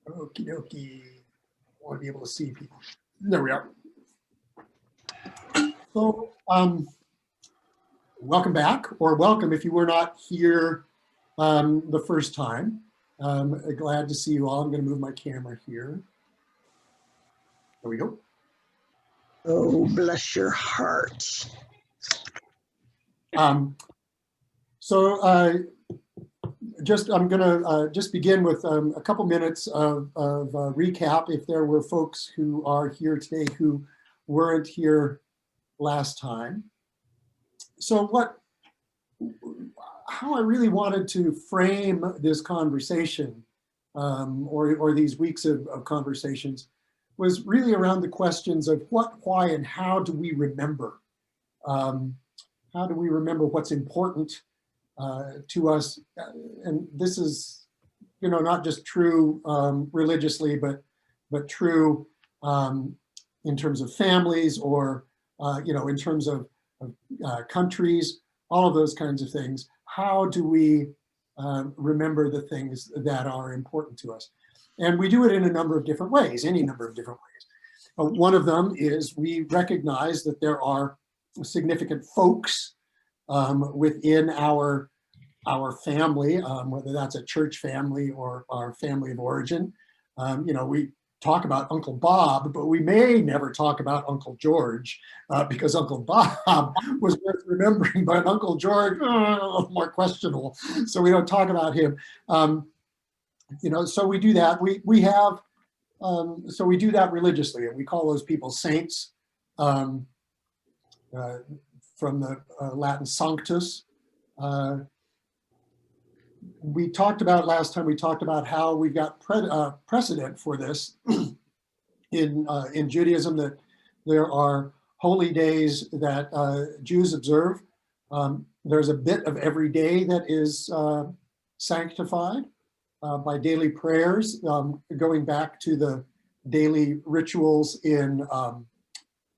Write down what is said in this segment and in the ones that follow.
Okie dokie. I want to be able to see people. There we are. So, welcome back, or welcome if you were not here the first time. Glad to see you all. I'm going to move my camera here. There we go. Oh, bless your heart. I'm going to just begin with a couple minutes of recap if there were folks who are here today who weren't here last time. So how I really wanted to frame this conversation or these weeks of conversations was really around the questions of what, why, and how do we remember? How do we remember what's important to us? And this is, not just true religiously, but true in terms of families or, in terms of countries, all of those kinds of things. How do we remember the things that are important to us? And we do it in a number of different ways, any number of different ways. One of them is we recognize that there are significant folks within our family, whether that's a church family or our family of origin. We talk about Uncle Bob, but we may never talk about Uncle George because Uncle Bob was worth remembering, but Uncle George, more questionable. So we don't talk about him. So we do that. We have, so we do that religiously, and we call those people saints from the Latin sanctus. We talked about last time, we talked about how we've got precedent for this in Judaism, that there are holy days that Jews observe. There's a bit of every day that is sanctified by daily prayers, going back to the daily rituals in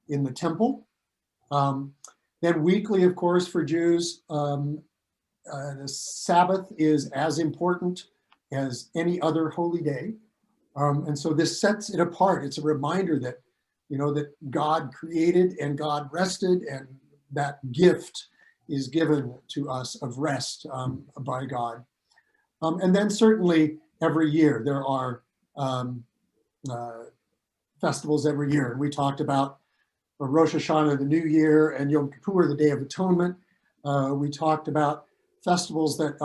the temple. Then weekly, of course, for Jews, the Sabbath is as important as any other holy day. And so this sets it apart. It's a reminder that, that God created and God rested, and that gift is given to us of rest by God. And then certainly every year there are festivals every year. And we talked about Rosh Hashanah, the New Year, and Yom Kippur, the Day of Atonement. We talked about festivals that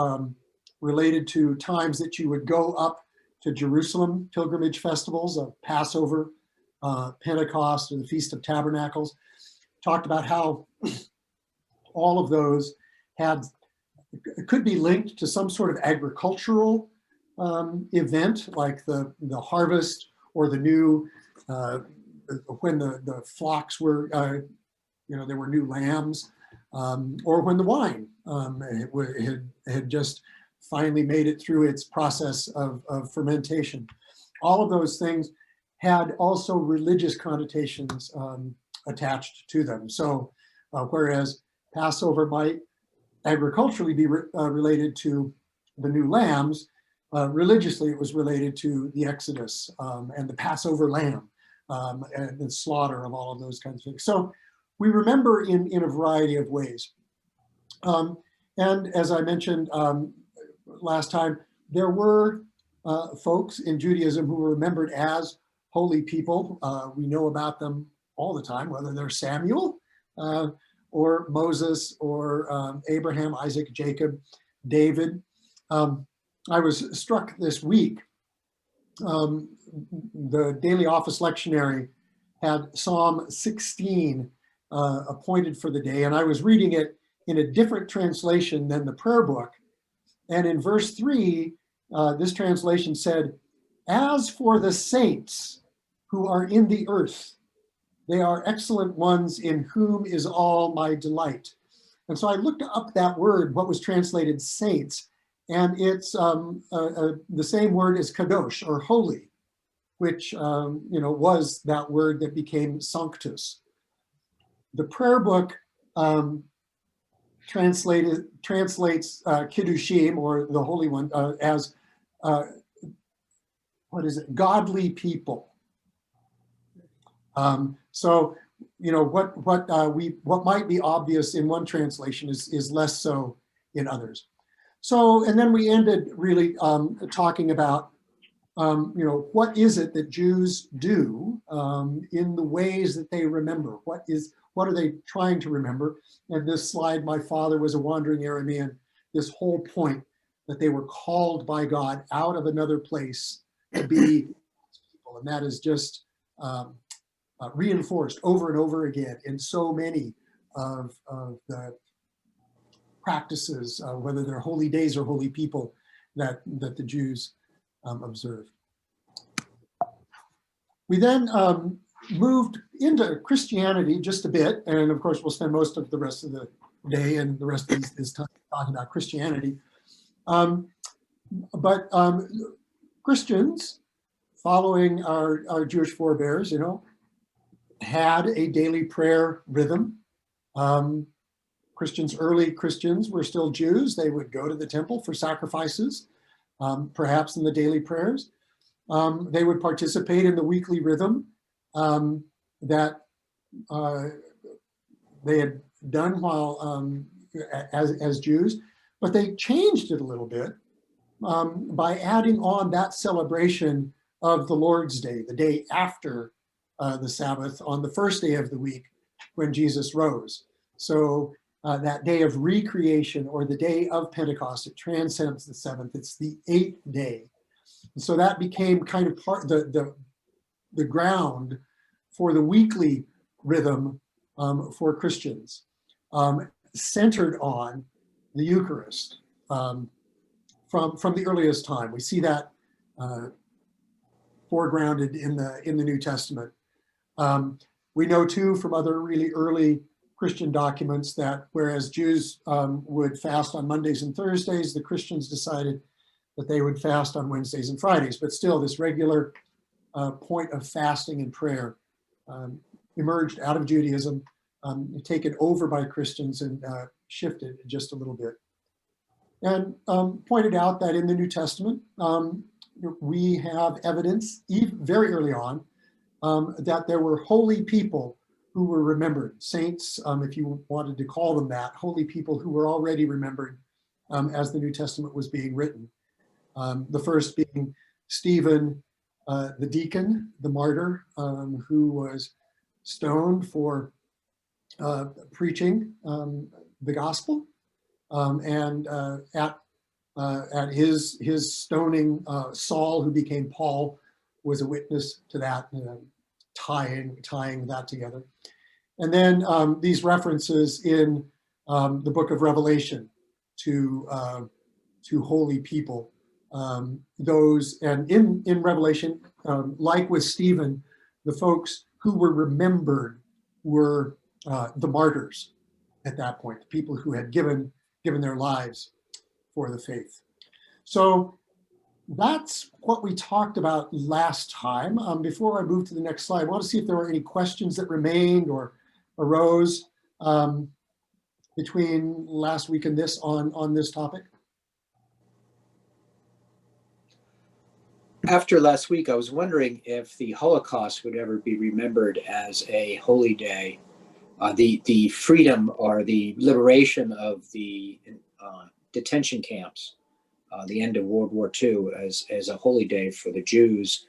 related to times that you would go up to Jerusalem, pilgrimage festivals of Passover, Pentecost, or the Feast of Tabernacles. Talked about how all of those could be linked to some sort of agricultural event, like the harvest or the new, when the flocks were, there were new lambs, or when the wine had just finally made it through its process of fermentation. All of those things had also religious connotations attached to them. So whereas Passover might agriculturally be related to the new lambs, religiously it was related to the Exodus and the Passover lamb and the slaughter of all of those kinds of things. So we remember in a variety of ways. And as I mentioned last time, there were folks in Judaism who were remembered as holy people. We know about them all the time, whether they're Samuel or Moses or Abraham, Isaac, Jacob, David. I was struck this week, the Daily Office Lectionary had Psalm 16 appointed for the day, and I was reading it in a different translation than the prayer book. And in verse 3, this translation said, "As for the saints who are in the earth, they are excellent ones in whom is all my delight." And so I looked up that word, what was translated saints, and it's the same word as kadosh, or holy, which was that word that became sanctus. The prayer book translates kiddushim, or the Holy One, as what is it? Godly people. So, you know, what might be obvious in one translation is less so in others. So, and then we ended really talking about, you know, what is it that Jews do in the ways that they remember? What are they trying to remember? And this slide, my father was a wandering Aramean, this whole point that they were called by God out of another place to be people. And that is just reinforced over and over again in so many of the practices, whether they're holy days or holy people that the Jews observe. We then moved into Christianity just a bit, and of course we'll spend most of the rest of the day and the rest of this time talking about Christianity. But Christians, following our Jewish forebears, you know, had a daily prayer rhythm. Early Christians were still Jews. They would go to the temple for sacrifices, perhaps in the daily prayers. They would participate in the weekly rhythm that they had done while as Jews, but they changed it a little bit by adding on that celebration of the Lord's Day, the day after the Sabbath, on the first day of the week when Jesus rose. So that day of recreation, or the day of Pentecost, it transcends the seventh. It's the 8th day. And so that became kind of part the ground for the weekly rhythm for Christians, centered on the Eucharist from the earliest time. We see that foregrounded in the New Testament. We know too from other really early Christian documents that whereas Jews would fast on Mondays and Thursdays, the Christians decided that they would fast on Wednesdays and Fridays. But still, this regular point of fasting and prayer emerged out of Judaism, taken over by Christians and shifted just a little bit. And pointed out that in the New Testament, we have evidence very early on that there were holy people who were remembered, saints, if you wanted to call them that, holy people who were already remembered as the New Testament was being written. The first being Stephen, the deacon, the martyr, who was stoned for preaching the gospel. And at his stoning, Saul, who became Paul, was a witness to that, tying that together. And then these references in the book of Revelation to holy people. Those, and in Revelation, like with Stephen, the folks who were remembered were the martyrs at that point, the people who had given their lives for the faith. So that's what we talked about last time. Before I move to the next slide, I want to see if there were any questions that remained or arose between last week and this on this topic. After last week, I was wondering if the Holocaust would ever be remembered as a holy day. The freedom or the liberation of the detention camps, the end of World War II, as a holy day for the Jews.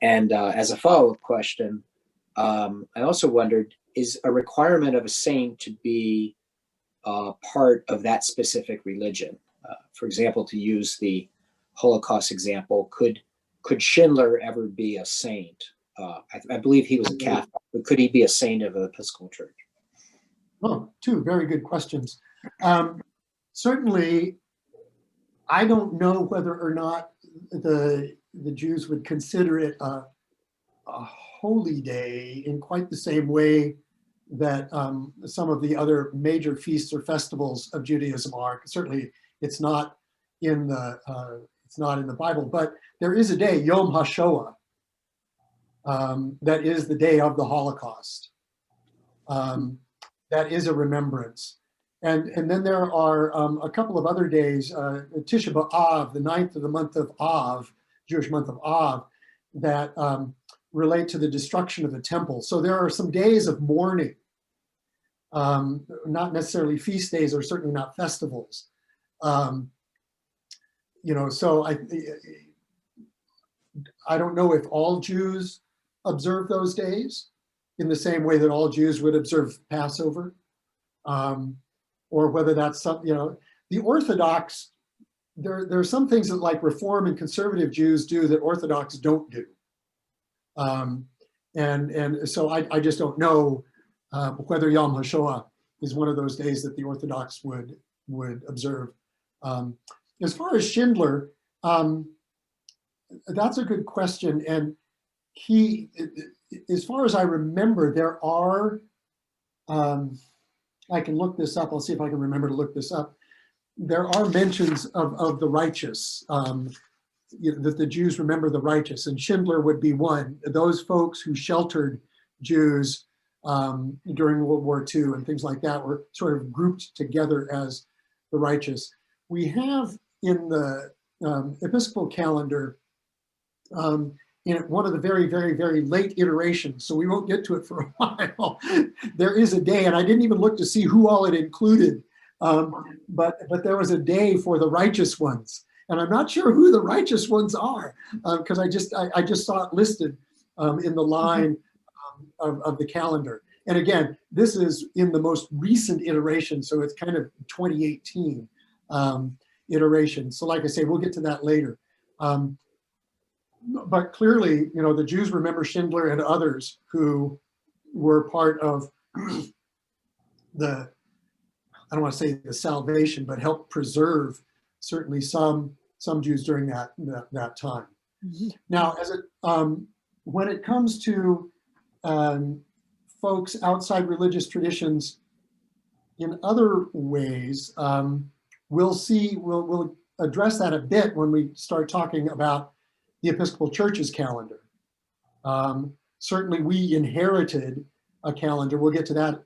And as a follow-up question, I also wondered, is a requirement of a saint to be part of that specific religion? For example, to use the Holocaust example, could Schindler ever be a saint? I believe he was a Catholic, but could he be a saint of the Episcopal Church? Oh, two very good questions. Certainly, I don't know whether or not the Jews would consider it a holy day in quite the same way that some of the other major feasts or festivals of Judaism are. Certainly, it's not in the Bible, but there is a day, Yom HaShoah, that is the day of the Holocaust. That is a remembrance. And then there are a couple of other days, Tisha B'Av, the 9th of the month of Av, Jewish month of Av, that relate to the destruction of the temple. So there are some days of mourning, not necessarily feast days or certainly not festivals. So I don't know if all Jews observe those days in the same way that all Jews would observe Passover, or whether that's some, the Orthodox, there are some things that like Reform and conservative Jews do that Orthodox don't do. And so I just don't know whether Yom HaShoah is one of those days that the Orthodox would observe. As far as Schindler, that's a good question. And he, as far as I remember, there are, I can look this up. I'll see if I can remember to look this up. There are mentions of the righteous, that the Jews remember the righteous, and Schindler would be one. Those folks who sheltered Jews during World War II and things like that were sort of grouped together as the righteous. We have in the Episcopal calendar, in one of the very, very, very late iterations, so we won't get to it for a while, there is a day, and I didn't even look to see who all it included, but there was a day for the righteous ones. And I'm not sure who the righteous ones are, because I just saw it listed in the line of the calendar. And again, this is in the most recent iteration, so it's kind of 2018 iteration. So like I say, we'll get to that later. But clearly, the Jews remember Schindler and others who were part of the, I don't want to say the salvation, but helped preserve certainly some Jews during that time. Mm-hmm. Now, when it comes to folks outside religious traditions in other ways, we'll address that a bit when we start talking about the Episcopal Church's calendar. Certainly we inherited a calendar. We'll get to that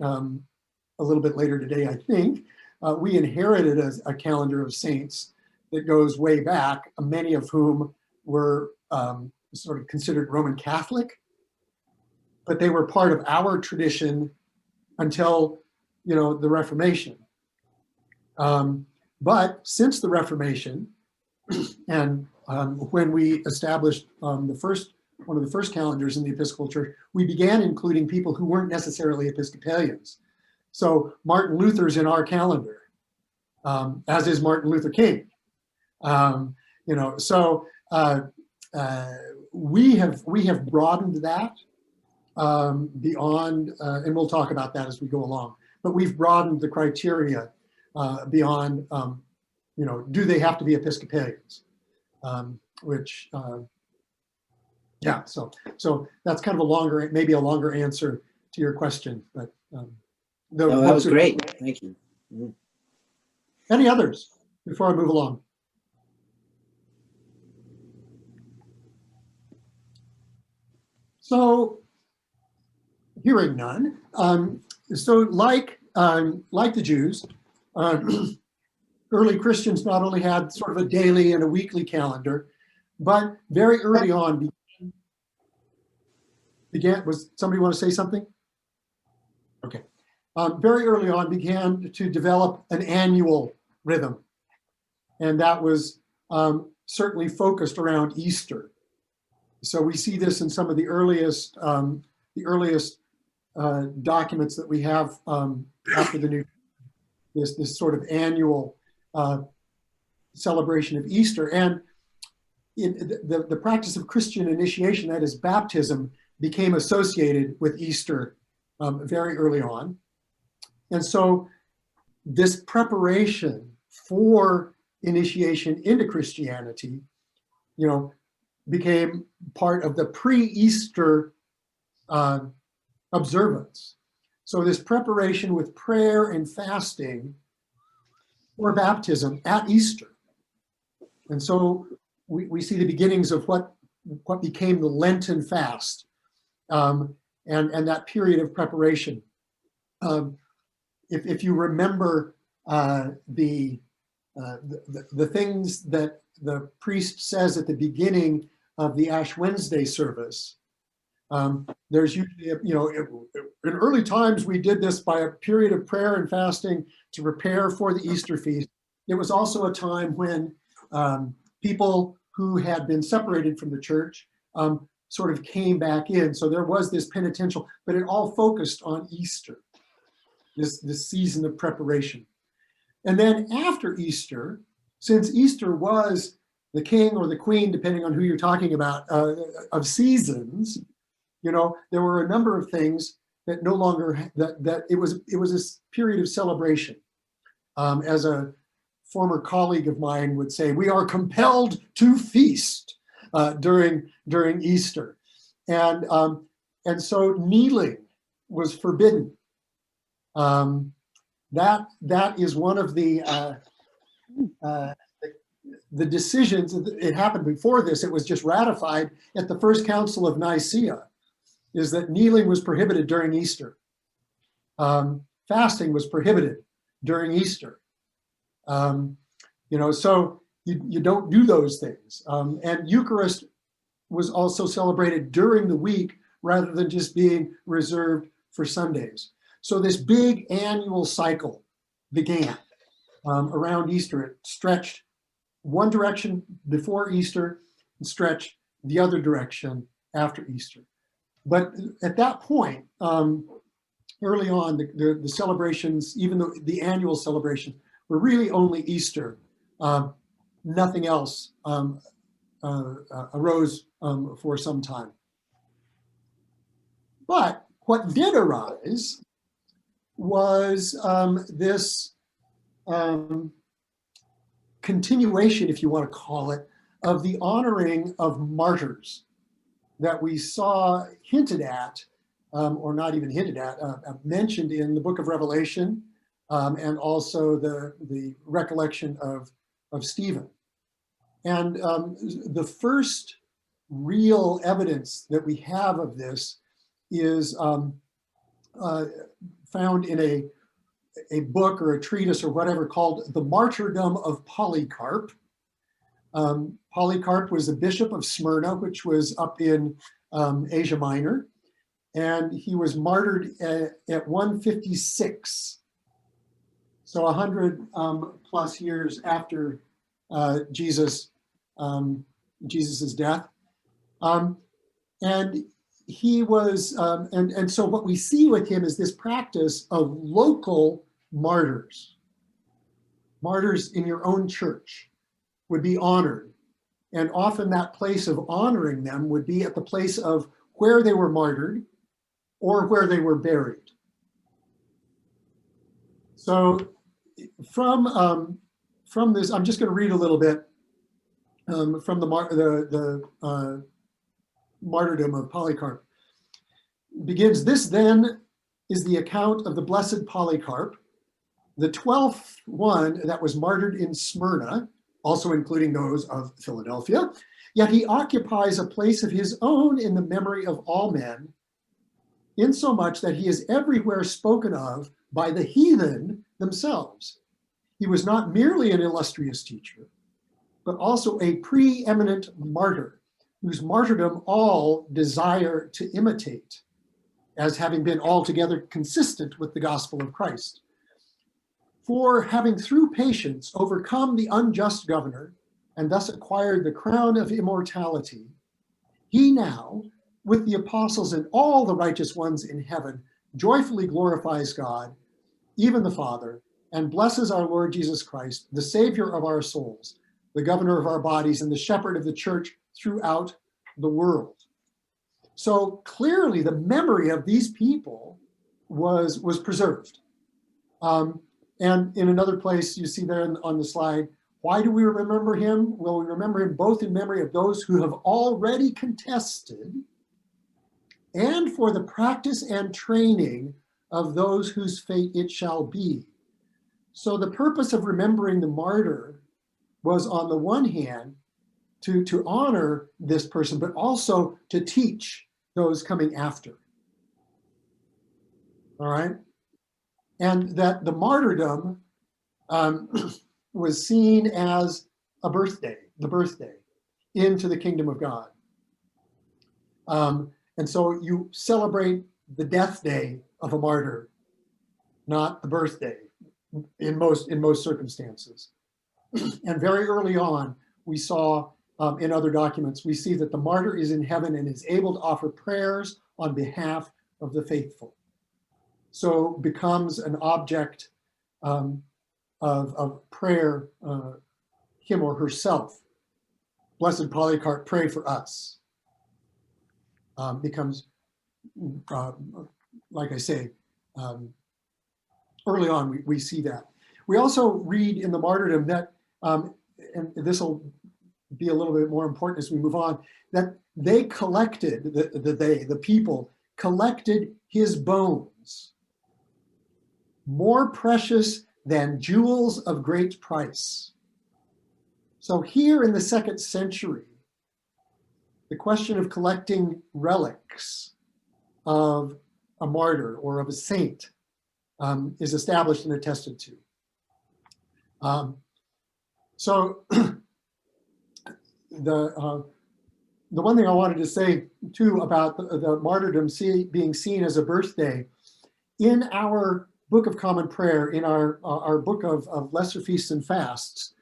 a little bit later today, I think. We inherited a calendar of saints that goes way back, many of whom were sort of considered Roman Catholic, but they were part of our tradition until, the Reformation. But since the Reformation, and when we established one of the first calendars in the Episcopal Church, we began including people who weren't necessarily Episcopalians. So Martin Luther's in our calendar, as is Martin Luther King. So we have broadened that beyond, and we'll talk about that as we go along. But we've broadened the criteria beyond, do they have to be Episcopalians? So that's kind of maybe a longer answer to your question, but that was great. Thank you. Mm-hmm. Any others before I move along? So, hearing none. So, like the Jews, early Christians not only had sort of a daily and a weekly calendar, but very early on was somebody want to say something? Okay. Very early on began to develop an annual rhythm. And that was certainly focused around Easter. So we see this in some of the earliest documents that we have after the New, this sort of annual celebration of Easter. And the practice of Christian initiation, that is baptism, became associated with Easter very early on. And so this preparation for initiation into Christianity, became part of the pre-Easter observance. So this preparation with prayer and fasting for baptism at Easter. And so we see the beginnings of what became the Lenten fast, and that period of preparation. If you remember the things that the priest says at the beginning of the Ash Wednesday service. There's usually, in early times, we did this by a period of prayer and fasting to prepare for the Easter feast. It was also a time when people who had been separated from the church sort of came back in. So there was this penitential, but it all focused on Easter, this season of preparation. And then after Easter, since Easter was the king or the queen, depending on who you're talking about, of seasons, there were a number of things that no longer, that it was a period of celebration. As a former colleague of mine would say, we are compelled to feast during Easter. And so kneeling was forbidden. That is one of the decisions. It happened before this. It was just ratified at the First Council of Nicaea, is that kneeling was prohibited during Easter. Fasting was prohibited during Easter. So you don't do those things. And Eucharist was also celebrated during the week rather than just being reserved for Sundays. So this big annual cycle began around Easter. It stretched one direction before Easter and stretched the other direction after Easter. But at that point, early on, the celebrations, even though the annual celebrations, were really only Easter. Nothing else arose for some time. But what did arise was this continuation, if you want to call it, of the honoring of martyrs that we saw hinted at, or not even hinted at, mentioned in the book of Revelation, and also the recollection of Stephen. And the first real evidence that we have of this is found in a book or a treatise or whatever called The Martyrdom of Polycarp. Polycarp was the bishop of Smyrna, which was up in Asia Minor, and he was martyred at 156. So 100 plus years after Jesus's death. And he was, and so what we see with him is this practice of local martyrs. Martyrs in your own church would be honored. And often that place of honoring them would be at the place of where they were martyred or where they were buried. So from this, I'm just going to read a little bit from the martyrdom of Polycarp. It begins, "This then is the account of the blessed Polycarp, the 12th one that was martyred in Smyrna, also including those of Philadelphia. Yet he occupies a place of his own in the memory of all men, insomuch that he is everywhere spoken of by the heathen themselves. He was not merely an illustrious teacher, but also a preeminent martyr, whose martyrdom all desire to imitate, as having been altogether consistent with the gospel of Christ. For having through patience overcome the unjust governor, and thus acquired the crown of immortality, he now, with the apostles and all the righteous ones in heaven, joyfully glorifies God, even the Father, and blesses our Lord Jesus Christ, the Savior of our souls, the governor of our bodies, and the shepherd of the church throughout the world." So clearly the memory of these people was preserved. And in another place, you see there on the slide, why do we remember him? Well, we remember him both in memory of those who have already contested and for the practice and training of those whose fate it shall be. So the purpose of remembering the martyr was, on the one hand, to honor this person, but also to teach those coming after. All right? And that the martyrdom was seen as the birthday into the kingdom of God. And so you celebrate the death day of a martyr, not the birthday in most circumstances. And very early on, we saw in other documents, we see that the martyr is in heaven and is able to offer prayers on behalf of the faithful. So becomes an object of prayer, him or herself. Blessed Polycarp, pray for us. Becomes, like I say, early on we see that. We also read in the martyrdom that, and this will be a little bit more important as we move on, that they collected, the people collected his bones, more precious than jewels of great price. So here in the 2nd century, the question of collecting relics of a martyr or of a saint is established and attested to. So the one thing I wanted to say too about the martyrdom being seen as a birthday, in our Book of Common Prayer, in our book of Lesser Feasts and Fasts,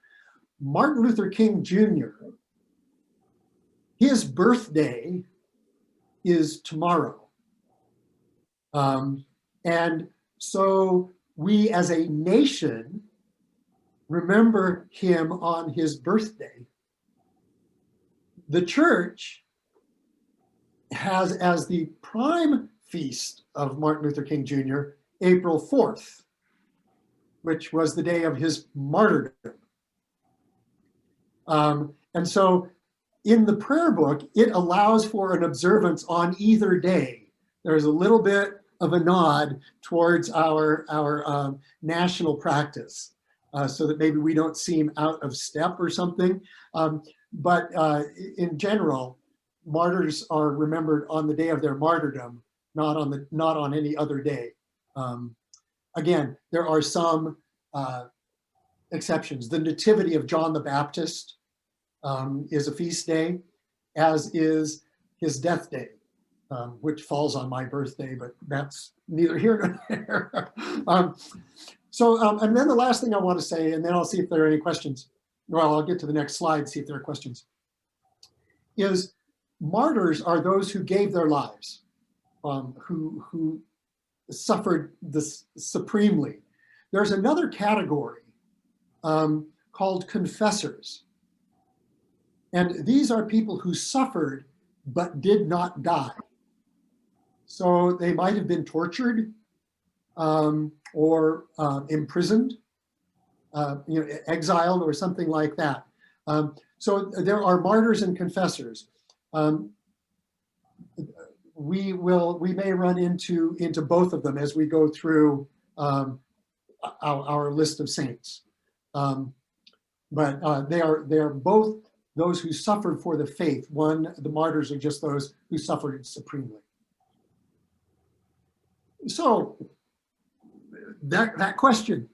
Martin Luther King Jr., his birthday is tomorrow. And so we as a nation remember him on his birthday. The church has as the prime feast of Martin Luther King Jr., April 4th, which was the day of his martyrdom. And so in the prayer book, it allows for an observance on either day. There's a little bit of a nod towards our national practice, so that maybe we don't seem out of step or something. But in general, martyrs are remembered on the day of their martyrdom, not on any other day. Again, there are some exceptions. The Nativity of John the Baptist is a feast day, as is his death day, which falls on my birthday, but that's neither here nor there. And then the last thing I want to say, and then I'll see if there are any questions. Well, I'll get to the next slide, see if there are questions, is martyrs are those who gave their lives, who suffered this supremely. There's another category called confessors. And these are people who suffered but did not die. So they might have been tortured or imprisoned, exiled or something like that. So there are martyrs and confessors. We may run into both of them as we go through our list of saints. But they are both those who suffered for the faith. The martyrs are just those who suffered supremely. So that question,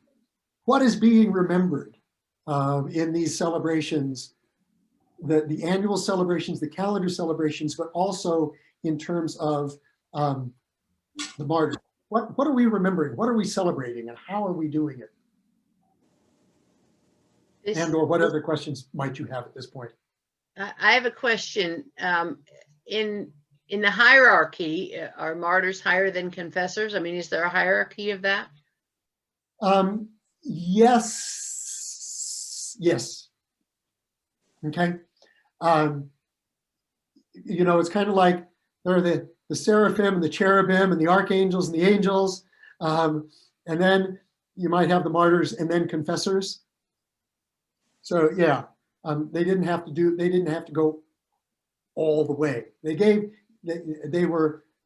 what is being remembered in these celebrations, the annual celebrations, the calendar celebrations, but also in terms of the martyrs? What are we remembering? What are we celebrating, and how are we doing it? Or what other questions might you have at this point? I have a question. In the hierarchy, are martyrs higher than confessors? I mean, is there a hierarchy of that? Yes. Okay. It's kind of like there are the seraphim and the cherubim and the archangels and the angels. And then you might have the martyrs and then confessors. So yeah, they didn't have to go all the way. They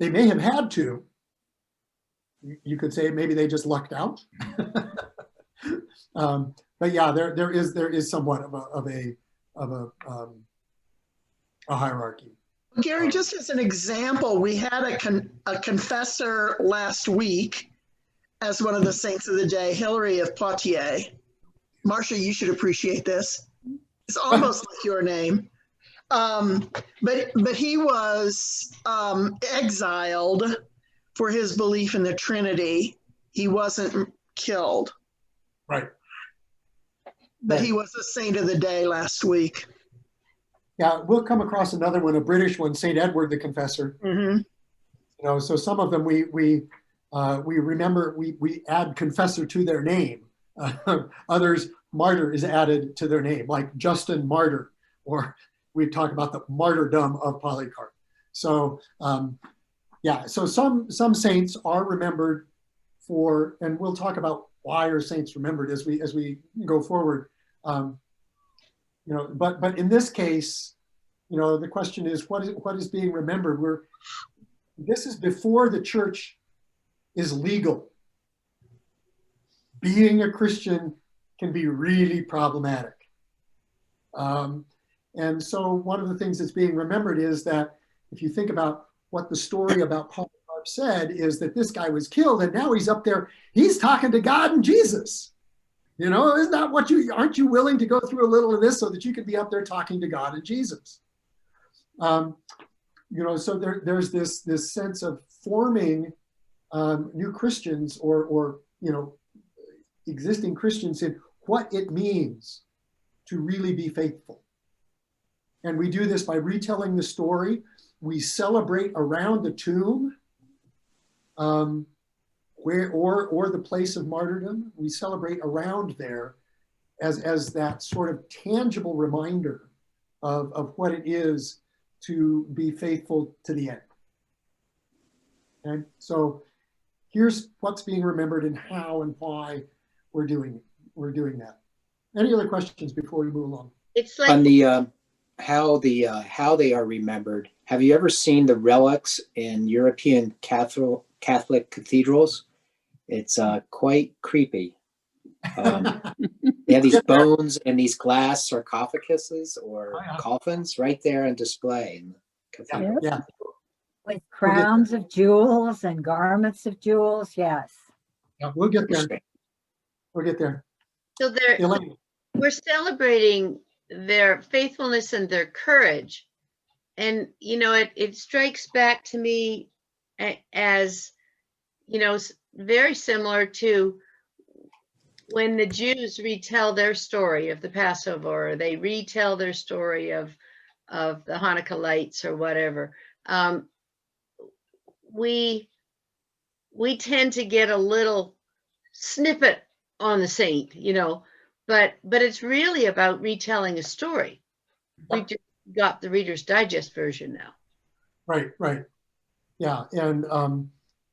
may have had to. You could say maybe they just lucked out. But yeah, there is somewhat of a hierarchy. Gary, just as an example, we had a confessor last week as one of the saints of the day, Hilary of Poitiers. Marcia, you should appreciate this. It's almost like your name. But he was exiled for his belief in the Trinity. He wasn't killed, Right. but Right. he was a saint of the day last week. Yeah, we'll come across another one, a British one, Saint Edward the Confessor. Mm-hmm. You know, so some of them we remember, we add confessor to their name. Others, martyr is added to their name, like Justin Martyr, or we talk about the martyrdom of Polycarp. So yeah, so some saints are remembered for, and we'll talk about why are saints remembered as we go forward. You know, but in this case, you know, the question is what is being remembered? This is before the church is legal. Being a Christian can be really problematic. And so one of the things that's being remembered is that if you think about what the story about Polycarp said, is that this guy was killed and now he's up there, he's talking to God and Jesus. You know, isn't that aren't you willing to go through a little of this so that you could be up there talking to God and Jesus? You know, so there's this sense of forming new Christians or you know, existing Christians in what it means to really be faithful. And we do this by retelling the story. We celebrate around the tomb, or the place of martyrdom. We celebrate around there as that sort of tangible reminder of what it is to be faithful to the end. Okay, so here's what's being remembered and how and why we're doing that. Any other questions before we move along? It's like On the how they are remembered, have you ever seen the relics in European Catholic cathedrals? It's quite creepy. They have these bones and these glass sarcophaguses or coffins right there on display in the cathedral. Yeah. With crowns of jewels and garments of jewels, yes. Yeah, we'll get there. We'll get there. so Elaine. we're celebrating their faithfulness and their courage. And, you know, it strikes back to me as, you know, very similar to when the Jews retell their story of the Passover, or they retell their story of the Hanukkah lights or whatever. We tend to get a little snippet on the saint, you know, but it's really about retelling a story. We've just got the Reader's Digest version now. Right. Yeah, and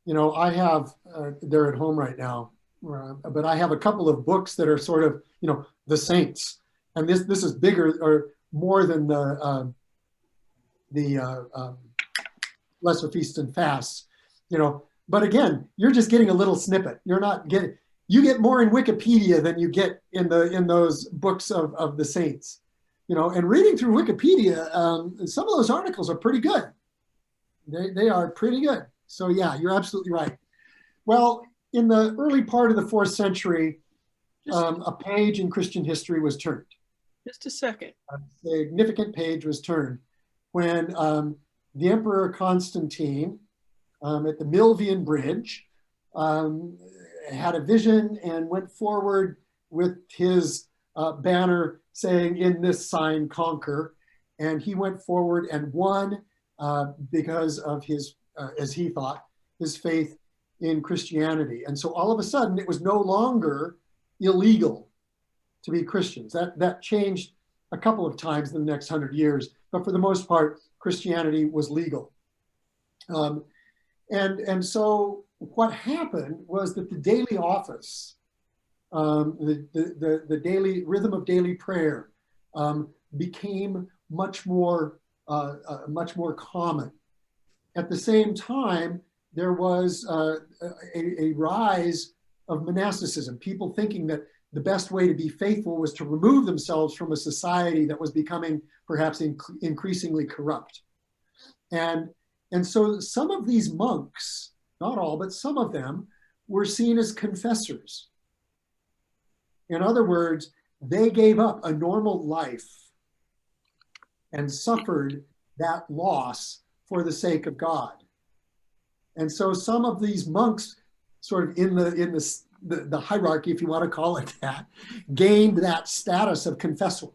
you know, I have they're at home right now, but I have a couple of books that are sort of, you know, the saints, and this is bigger or more than the Lesser Feasts and Fasts, you know. But again, you're just getting a little snippet. You get more in Wikipedia than you get in those books of the saints, you know. And reading through Wikipedia, some of those articles are pretty good. They are pretty good. So yeah, you're absolutely right. Well, in the early part of the 4th century, a page in Christian history was turned. Just a second. A significant page was turned when the Emperor Constantine at the Milvian Bridge had a vision and went forward with his banner saying, "In this sign conquer." And he went forward and won because of his, as he thought, his faith in Christianity. And so all of a sudden it was no longer illegal to be Christians. That changed a couple of times in the next 100 years, but for the most part, Christianity was legal. And so what happened was that the daily office, the daily rhythm of daily prayer became much more common. At the same time, there was a rise of monasticism, people thinking that the best way to be faithful was to remove themselves from a society that was becoming perhaps increasingly corrupt. And so some of these monks, not all, but some of them, were seen as confessors. In other words, they gave up a normal life and suffered that loss for the sake of God. And so some of these monks, sort of in the hierarchy, if you want to call it that, gained that status of confessor.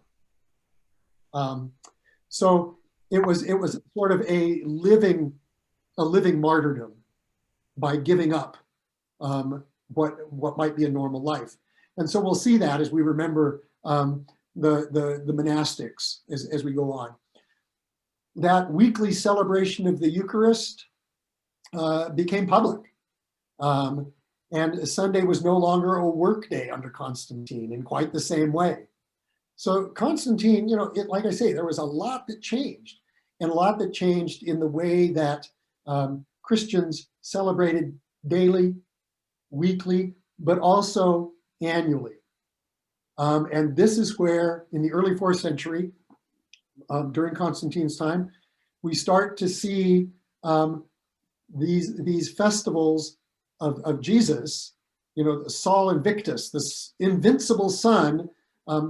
So it was sort of a living martyrdom by giving up what might be a normal life. And so we'll see that as we remember the monastics as we go on. That weekly celebration of the Eucharist became public. And Sunday was no longer a work day under Constantine in quite the same way. So Constantine, like I say, there was a lot that changed, and a lot that changed in the way that Christians celebrated daily, weekly, but also annually. And this is where, in the early 4th century, during Constantine's time, we start to see these festivals of Jesus, Sol Invictus, this invincible sun.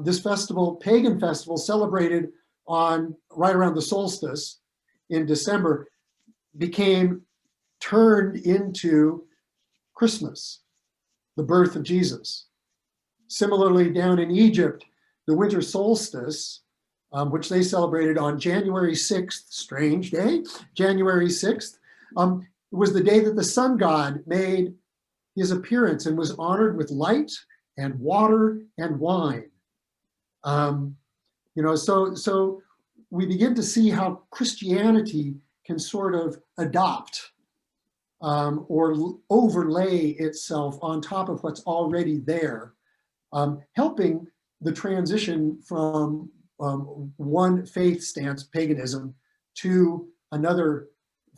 This festival, pagan festival, celebrated on right around the solstice in December, became turned into Christmas, the birth of Jesus. Similarly, down in Egypt, the winter solstice, which they celebrated on January 6th, strange day, January 6th, was the day that the sun god made his appearance and was honored with light and water and wine. So we begin to see how Christianity can sort of adopt or overlay itself on top of what's already there, helping the transition from one faith stance, paganism, to another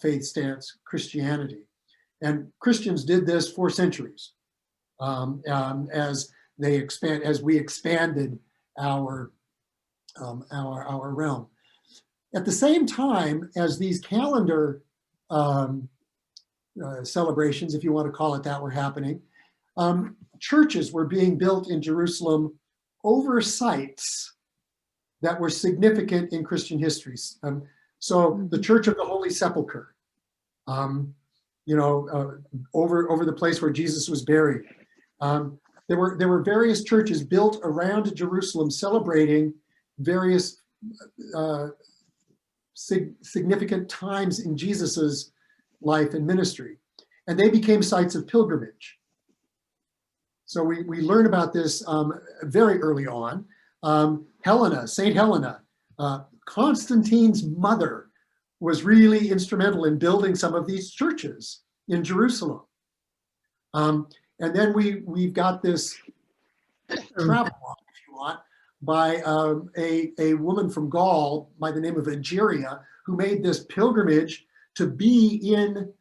faith stance, Christianity. And Christians did this for centuries as we expanded our realm. At the same time as these calendar celebrations, if you want to call it that, were happening, churches were being built in Jerusalem over sites that were significant in Christian history. So the Church of the Holy Sepulchre, over the place where Jesus was buried. There were various churches built around Jerusalem celebrating various significant times in Jesus's life and ministry, and they became sites of pilgrimage. So we learn about this very early on. Helena, Saint Helena, Constantine's mother, was really instrumental in building some of these churches in Jerusalem. And then we've got this travel log, if you want, by a woman from Gaul by the name of Egeria, who made this pilgrimage to be in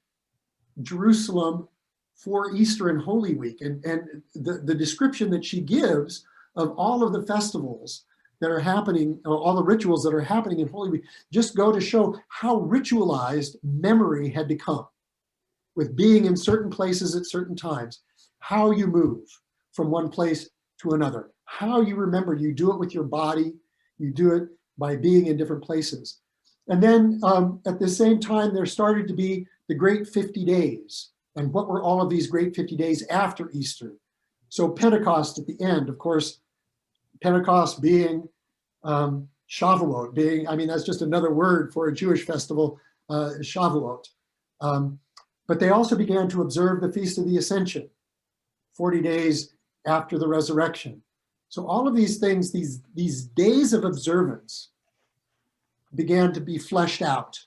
Jerusalem for Easter and Holy Week. And the description that she gives of all of the festivals that are happening, all the rituals that are happening in Holy Week, just go to show how ritualized memory had become with being in certain places at certain times, how you move from one place to another, how you remember. You do it with your body, you do it by being in different places. And then at the same time, there started to be the Great 50 Days. And what were all of these Great 50 Days after Easter? So Pentecost at the end, of course, Pentecost being Shavuot, that's just another word for a Jewish festival, Shavuot. But they also began to observe the Feast of the Ascension, 40 days after the resurrection. So all of these things, these days of observance, began to be fleshed out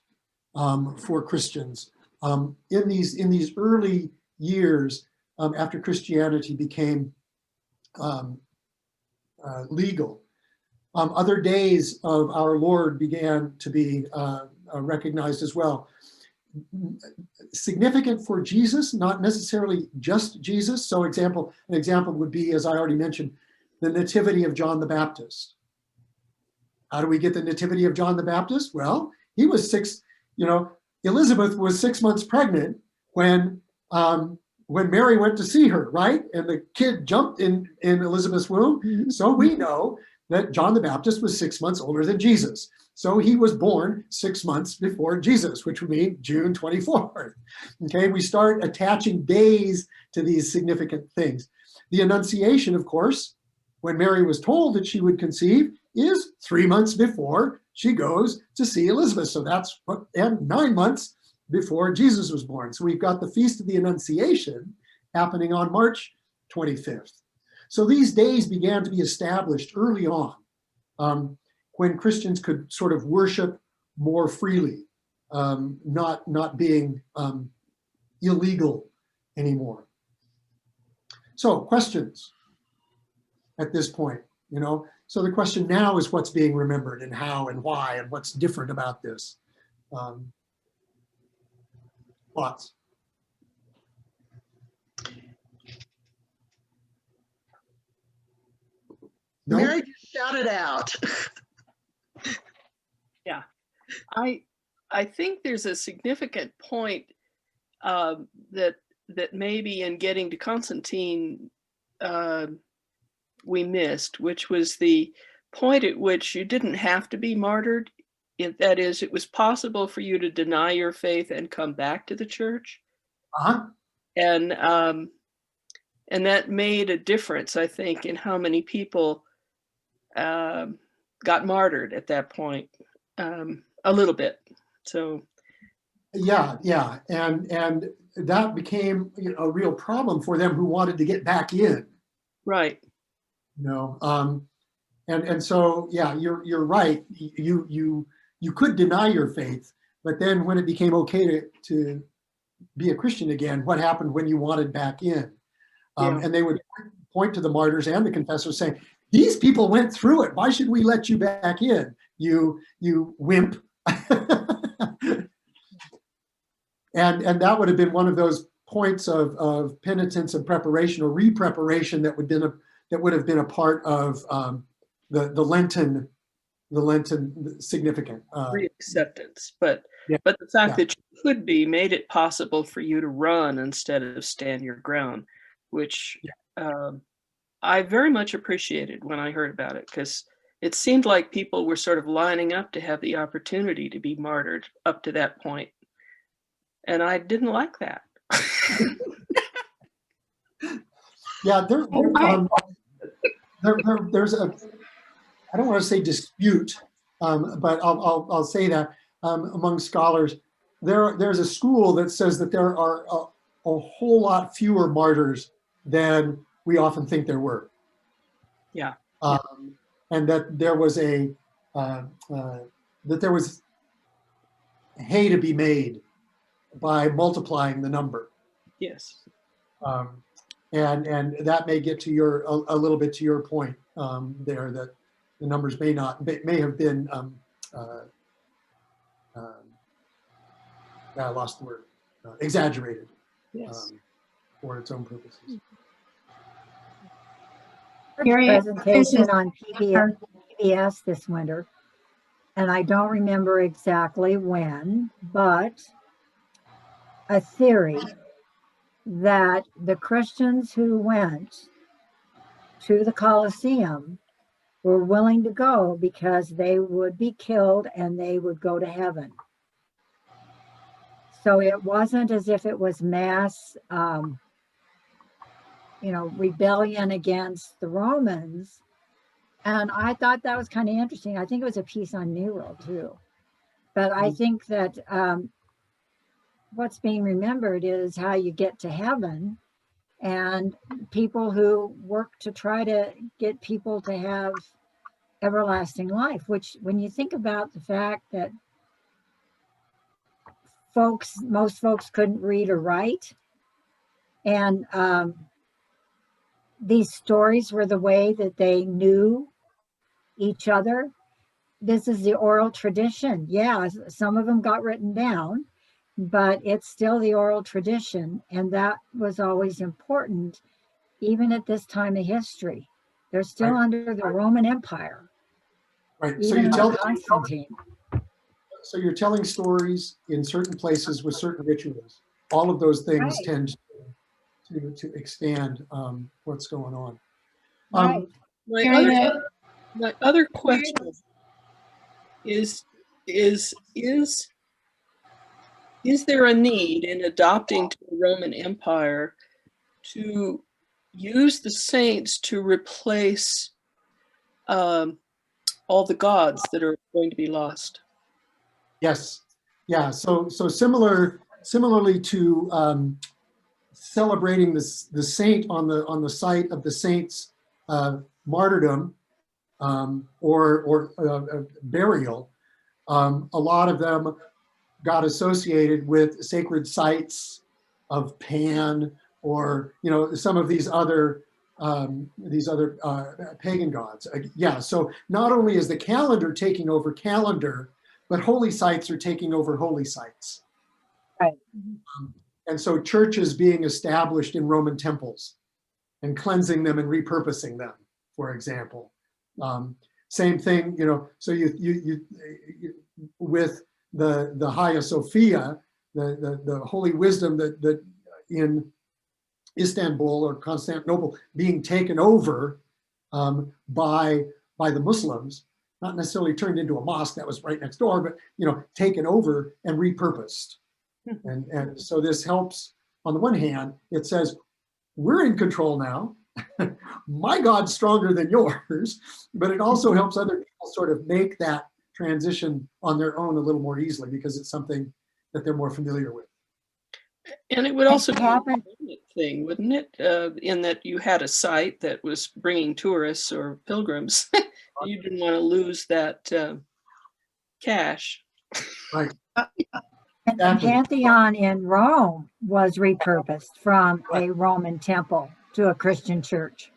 for Christians in these early years after Christianity became legal. Other days of our Lord began to be recognized as well. Significant for Jesus, not necessarily just Jesus. So an example would be, as I already mentioned, the Nativity of John the Baptist. How do we get the Nativity of John the Baptist? Well, he was Elizabeth was 6 months pregnant when Mary went to see her, right? And the kid jumped in Elizabeth's womb. Mm-hmm. So we know that John the Baptist was 6 months older than Jesus. So he was born 6 months before Jesus, which would mean June 24th. Okay, we start attaching days to these significant things. The Annunciation, of course, when Mary was told that she would conceive, is 3 months before she goes to see Elizabeth. So that's and 9 months before Jesus was born. So we've got the Feast of the Annunciation happening on March 25th. So these days began to be established early on, when Christians could sort of worship more freely, not being illegal anymore. So questions at this point, you know? So the question now is what's being remembered and how and why and what's different about this. Thoughts? No? Mary, just shout it out. I think there's a significant point that maybe in getting to Constantine we missed, which was the point at which you didn't have to be martyred. That is, it was possible for you to deny your faith and come back to the church. Uh-huh. And that made a difference, I think, in how many people got martyred at that point, a little bit. So Yeah, and that became a real problem for them who wanted to get back in. right. You know, and so yeah, you're right. You could deny your faith, but then when it became okay to be a Christian again, what happened when you wanted back in? Yeah. And they would point to the martyrs and the confessors saying, "These people went through it. Why should we let you back in? You wimp." And that would have been one of those points of penitence and preparation or re-preparation that would have been a part of the Lenten significant. Reacceptance, but Yeah, the fact yeah. that you could be made it possible for you to run instead of stand your ground, which I very much appreciated when I heard about it, because it seemed like people were sort of lining up to have the opportunity to be martyred up to that point, and I didn't like that. Yeah, there's a, I don't want to say dispute, but I'll say that among scholars, there's a school that says that there are a whole lot fewer martyrs than we often think there were. Yeah. And that there was hay to be made by multiplying the number. Yes. And that may get to a little bit to your point there, that the numbers may have been I lost the word, exaggerated Yes. for its own purposes. Presentation on PBS this winter, and I don't remember exactly when, but a theory that the Christians who went to the Colosseum were willing to go because they would be killed and they would go to heaven. So it wasn't as if it was mass, rebellion against the Romans. And I thought that was kind of interesting. I think it was a piece on Nero too. But I think that what's being remembered is how you get to heaven, and people who work to try to get people to have everlasting life, which when you think about the fact that most folks couldn't read or write, and these stories were the way that they knew each other. This is the oral tradition. Yeah, some of them got written down, but it's still the oral tradition. And that was always important, even at this time of history. They're still under the Roman Empire. Right. So Constantine. So you're telling stories in certain places with certain rituals. All of those things Right. tend to expand what's going on. Right. My My other question is there a need in adopting to the Roman Empire to use the saints to replace all the gods that are going to be lost? Yes. Yeah. So similarly to celebrating the saint on the site of the saint's martyrdom or burial, a lot of them got associated with sacred sites of Pan, or some of these other pagan gods. Yeah. So not only is the calendar taking over calendar, but holy sites are taking over holy sites. Right. And so churches being established in Roman temples and cleansing them and repurposing them, for example. Same thing, so you with the Hagia Sophia, the holy wisdom that in Istanbul or Constantinople being taken over by the Muslims, not necessarily turned into a mosque that was right next door, but taken over and repurposed. And so this helps. On the one hand, it says we're in control now. My God's stronger than yours, but it also helps other people sort of make that transition on their own a little more easily because it's something that they're more familiar with. And it would also be a happened- permanent thing, wouldn't it? In that you had a site that was bringing tourists or pilgrims. You didn't want to lose that cash. Right. And the Exactly. Pantheon in Rome was repurposed from a Roman temple to a Christian church.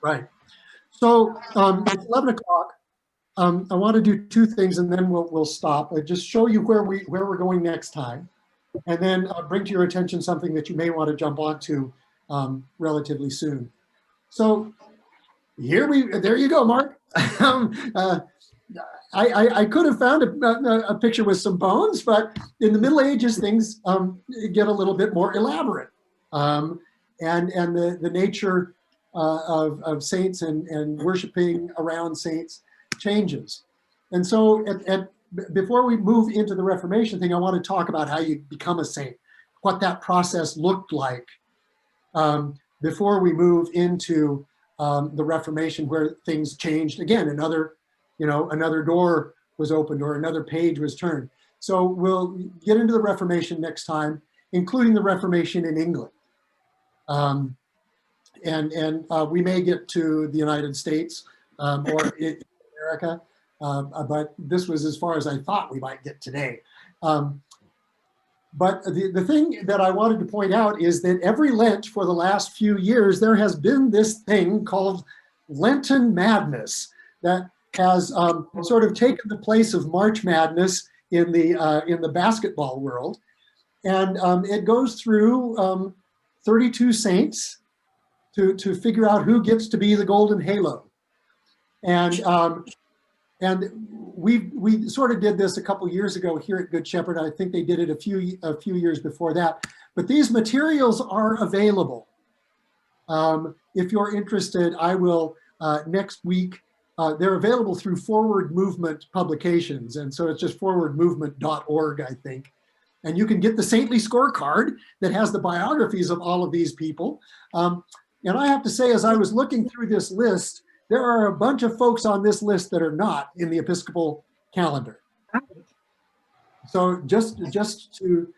Right. So it's 11 o'clock. I want to do two things and then we'll stop. I just show you where we're going next time, and then bring to your attention something that you may want to jump onto relatively soon. So there you go, Mark. I could have found a picture with some bones, but in the Middle Ages, things get a little bit more elaborate. And the nature of saints and worshiping around saints changes. And so before we move into the Reformation thing, I want to talk about how you become a saint, what that process looked like before we move into the Reformation, where things changed again. Another door was opened or another page was turned. So we'll get into the Reformation next time, including the Reformation in England. And we may get to the United States or in America, but this was as far as I thought we might get today. But the thing that I wanted to point out is that every Lent for the last few years, there has been this thing called Lenten Madness that has sort of taken the place of March Madness in the basketball world. And it goes through 32 saints to figure out who gets to be the golden halo. And we sort of did this a couple years ago here at Good Shepherd. I think they did it a few years before that. But these materials are available. If you're interested, I will next week. They're available through Forward Movement Publications, and so it's just forwardmovement.org, I think. And you can get the saintly scorecard that has the biographies of all of these people. And I have to say, as I was looking through this list, there are a bunch of folks on this list that are not in the Episcopal calendar. So just to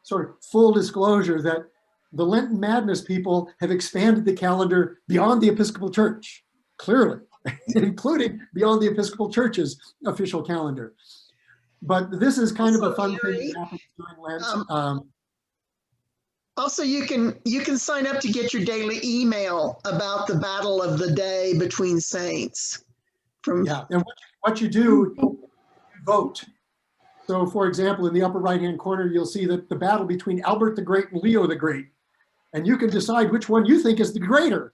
sort of full disclosure that the Lenten Madness people have expanded the calendar beyond the Episcopal Church, clearly, including beyond the Episcopal Church's official calendar. But this is kind of a fun thing that happens during Lent. Also, you can sign up to get your daily email about the battle of the day between saints. Yeah, and what you do, you vote. So, for example, in the upper right-hand corner, you'll see that the battle between Albert the Great and Leo the Great. And you can decide which one you think is the greater.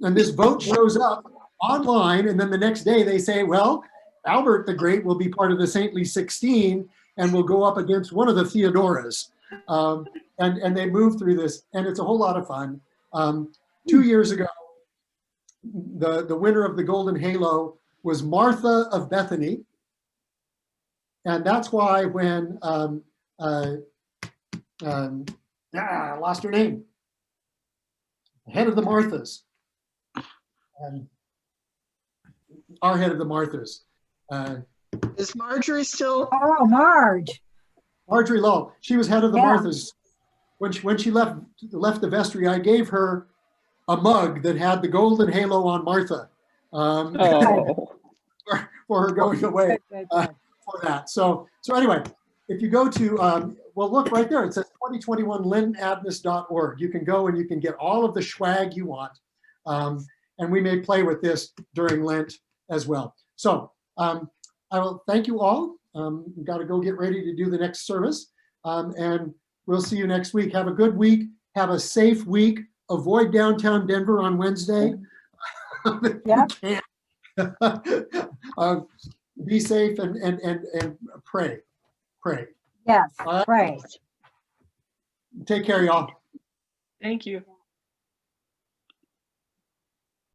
And this vote shows up online, and then the next day they say, well, Albert the Great will be part of the Saintly 16 and will go up against one of the Theodoras. And they move through this, and it's a whole lot of fun. 2 years ago, the winner of the Golden Halo was Martha of Bethany. And that's why when, I lost her name, head of the Marthas, our head of the Marthas, Is Marjorie still? Oh, Marge. Marjorie Lowe, she was head of the Yeah. Marthas. When she left the vestry, I gave her a mug that had the Golden Halo on Martha Oh, for her going away. Good, good, good. For that. So anyway, if you go to, well, look right there, it says 2021linadmis.org. You can go and you can get all of the swag you want. And we may play with this during Lent as well. So I will thank you all. We've got to go get ready to do the next service. And we'll see you next week. Have a good week. Have a safe week. Avoid downtown Denver on Wednesday. Yep. You can. Be safe and pray. Pray. Yes, All right. right. Take care, y'all. thank you.